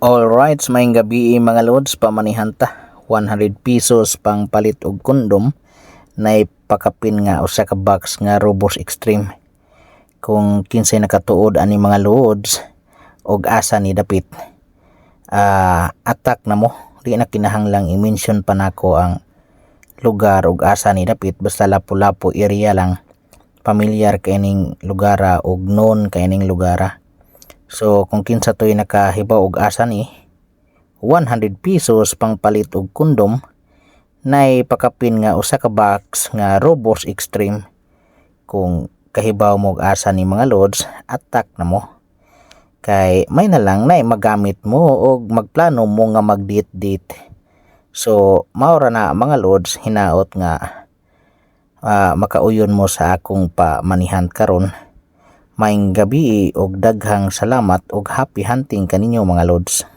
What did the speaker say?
Alright, maayong gabi mga lods, pamanihanta 100 pesos pang palit og kondom na ipakapin nga usa ka box nga Robos Extreme. Kung kinsay nakatuod ani mga lods og asa ni dapit, attack na mo, di na kinahanglang i-mention pa nako ang lugar og asa ni dapit, basta Lapu-Lapu area lang, pamilyar kaining lugara og known kaining lugara. So kung kinsa to'y nakahibaw og asa ni, 100 pesos pang palit og kondom na ipakapin nga usa ka box nga Robos Extreme. Kung kahibaw mo og asa ni mga lods, attack na mo. Kay may na lang na magamit mo og magplano mo nga mag-date. So maura na mga lods, hinaot nga makauyon mo sa akong pamanihan karon. Maayong gabi og daghang salamat og happy hunting kaninyo mga lods.